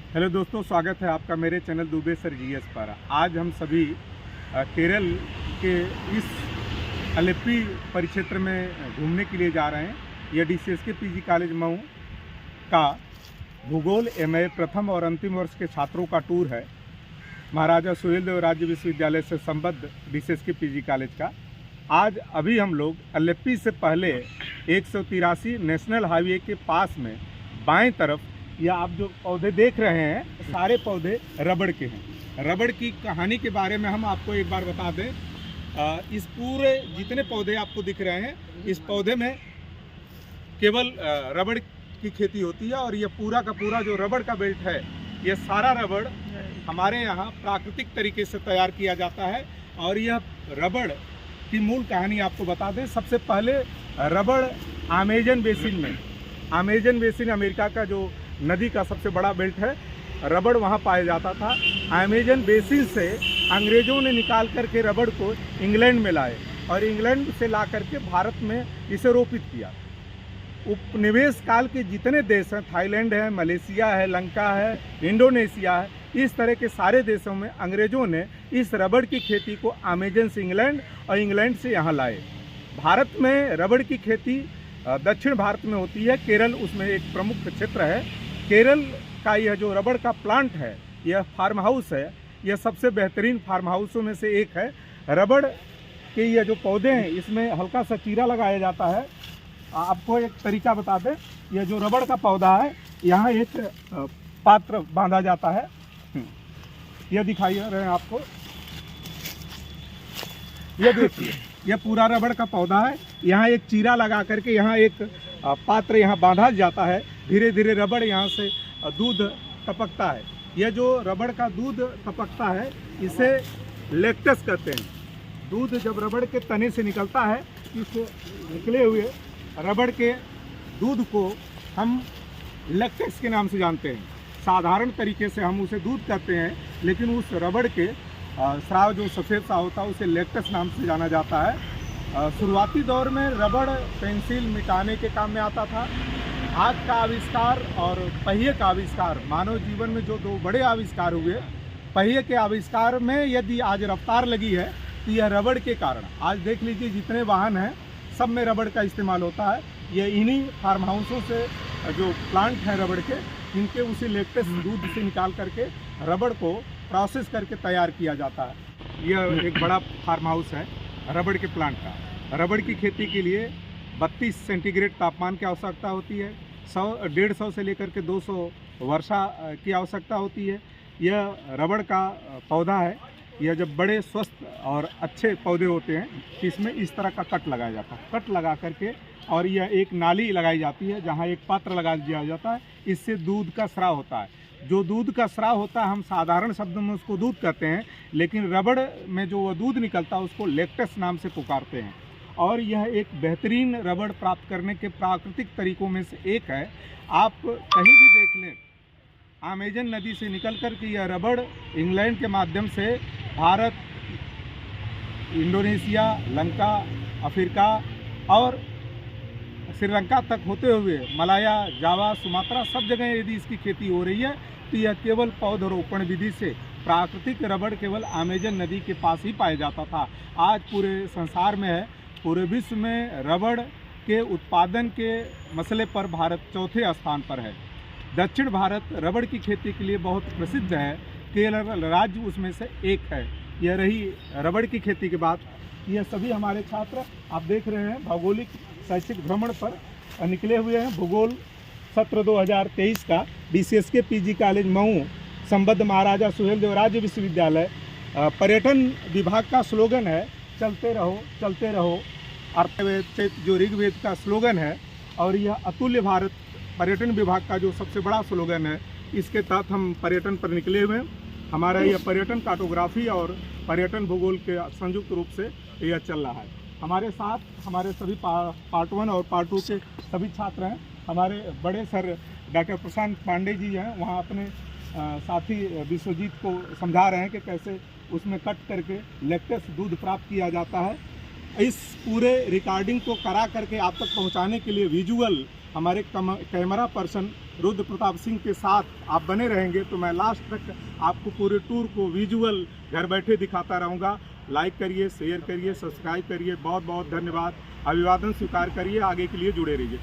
Hello दोस्तों, स्वागत है आपका मेरे चैनल दुबे सर जीएस पर। आज हम सभी केरल के इस अलेप्पी परिक्षेत्र में घूमने के लिए जा रहे हैं। यह डीसीएसके पीजी कॉलेज मऊ का भूगोल एमए प्रथम और अंतिम वर्ष के छात्रों का टूर है। महाराजा सुहेलदेव राज्य विश्वविद्यालय से संबद्ध डीसीएसके पीजी कॉलेज का। आज अभी हम लोग अलेप्पी से पहले 183 नेशनल हाईवे के पास में बाएं तरफ या आप जो पौधे देख रहे हैं सारे पौधे रबड़ के हैं। रबड़ की कहानी के बारे में हम आपको एक बार बता दें। इस पूरे जितने पौधे आपको दिख रहे हैं, इस पौधे में केवल रबड़ की खेती होती है और ये पूरा का पूरा जो रबड़ का बेल्ट है, ये सारा रबड़ हमारे यहाँ प्राकृतिक तरीके से तैयार किया जाता है। और यह रबड़ की मूल कहानी आपको बता दें। सबसे पहले रबड़ अमेजन बेसिन में, अमेजन बेसिन अमेरिका का जो नदी का सबसे बड़ा बेल्ट है, रबड़ वहाँ पाया जाता था। अमेजन बेसिन से अंग्रेज़ों ने निकाल करके रबड़ को इंग्लैंड में लाए और इंग्लैंड से ला करके भारत में इसे रोपित किया। उपनिवेश काल के जितने देश हैं, थाईलैंड है, मलेशिया है, लंका है, इंडोनेशिया है, इस तरह के सारे देशों में अंग्रेज़ों ने इस रबड़ की खेती को अमेजन से इंग्लैंड और इंग्लैंड से यहाँ लाए। भारत में रबड़ की खेती दक्षिण भारत में होती है। केरल उसमें एक प्रमुख क्षेत्र है। केरल का यह जो रबड़ का प्लांट है, यह फार्म हाउस है, यह सबसे बेहतरीन फार्म हाउसों में से एक है। रबड़ के ये जो पौधे हैं, इसमें हल्का सा चीरा लगाया जाता है। आपको एक तरीका बता दें, यह जो रबड़ का पौधा है, यहाँ एक पात्र बांधा जाता है। यह दिखाई रहे हैं आपको, यह देखिए, यह पूरा रबड़ का पौधा है। यहाँ एक चीरा लगा करके यहाँ एक पात्र यहाँ बांधा जाता है। धीरे धीरे रबड़ यहाँ से दूध टपकता है। यह जो रबड़ का दूध टपकता है, इसे लेक्टस कहते हैं। दूध जब रबड़ के तने से निकलता है, इस निकले हुए रबड़ के दूध को हम लेक्टेक्स के नाम से जानते हैं। साधारण तरीके से हम उसे दूध कहते हैं, लेकिन उस रबड़ के स्राव जो सफ़ेद सा होता है, उसे लेक्टस नाम से जाना जाता है। शुरुआती दौर में रबड़ पेंसिल मिटाने के काम में आता था। हाथ का आविष्कार और पहिए का आविष्कार, मानव जीवन में जो दो बड़े आविष्कार हुए, पहिए के आविष्कार में यदि आज रफ्तार लगी है तो यह रबड़ के कारण। आज देख लीजिए, जितने वाहन हैं सब में रबड़ का इस्तेमाल होता है। यह इन्हीं फार्म हाउसों से जो प्लांट हैं रबड़ के, इनके उसी लेक्टेस दूध से निकाल करके रबड़ को प्रोसेस करके तैयार किया जाता है। यह एक बड़ा फार्म हाउस है रबड़ के प्लांट का। रबड़ की खेती के लिए 32 सेंटीग्रेड तापमान की आवश्यकता होती है। 150 से लेकर के 200 वर्षा की आवश्यकता होती है। यह रबड़ का पौधा है। यह जब बड़े स्वस्थ और अच्छे पौधे होते हैं तो इसमें इस तरह का कट लगाया जाता है। कट लगा करके और यह एक नाली लगाई जाती है जहाँ एक पात्र लगा दिया जाता है। इससे दूध का स्राव होता है। जो दूध का स्राव होता है, हम साधारण शब्दों में उसको दूध कहते हैं, लेकिन रबड़ में जो वह दूध निकलता है उसको लेक्टस नाम से पुकारते हैं। और यह एक बेहतरीन रबड़ प्राप्त करने के प्राकृतिक तरीकों में से एक है। आप कहीं भी देख लें, अमेजन नदी से निकल कर के यह रबड़ इंग्लैंड के माध्यम से भारत, इंडोनेशिया, लंका, अफ्रीका और श्रीलंका तक होते हुए मलाया, जावा, सुमात्रा, सब जगह यदि इसकी खेती हो रही है तो यह केवल पौधरोपण विधि से। प्राकृतिक रबड़ केवल अमेजन नदी के पास ही पाया जाता था। आज पूरे संसार में है, पूरे विश्व में रबड़ के उत्पादन के मसले पर भारत चौथे स्थान पर है। दक्षिण भारत रबड़ की खेती के लिए बहुत प्रसिद्ध है। केरल राज्य उसमें से एक है। यह रही रबड़ की खेती की बात। यह सभी हमारे छात्र आप देख रहे हैं भौगोलिक शैक्षिक भ्रमण पर निकले हुए हैं। भूगोल सत्र 2023 का डीसीएसके पीजी कॉलेज मऊ संबद्ध महाराजा सुहेलदेव राज्य विश्वविद्यालय। पर्यटन विभाग का स्लोगन है, चलते रहो चलते रहो। अर्थवेद से जो ऋग्वेद का स्लोगन है, और यह अतुल्य भारत पर्यटन विभाग का जो सबसे बड़ा स्लोगन है, इसके तहत हम पर्यटन पर निकले हुए हैं। हमारा यह पर्यटन कार्टोग्राफी और पर्यटन भूगोल के संयुक्त रूप से यह चल रहा है। हमारे साथ हमारे सभी पार्ट 1 और पार्ट 2 के सभी छात्र हैं। हमारे बड़े सर डॉक्टर प्रशांत पांडे जी हैं, वहाँ अपने साथी विश्वजीत को समझा रहे हैं कि कैसे उसमें कट करके लेक्टस दूध प्राप्त किया जाता है। इस पूरे रिकॉर्डिंग को करा करके आप तक पहुंचाने के लिए विजुअल हमारे कैमरा पर्सन रुद्र प्रताप सिंह के साथ आप बने रहेंगे तो मैं लास्ट तक आपको पूरे टूर को विजुअल घर बैठे दिखाता रहूँगा। लाइक करिए, शेयर करिए, सब्सक्राइब करिए। बहुत बहुत धन्यवाद। अभिवादन स्वीकार करिए, आगे के लिए जुड़े रहिए।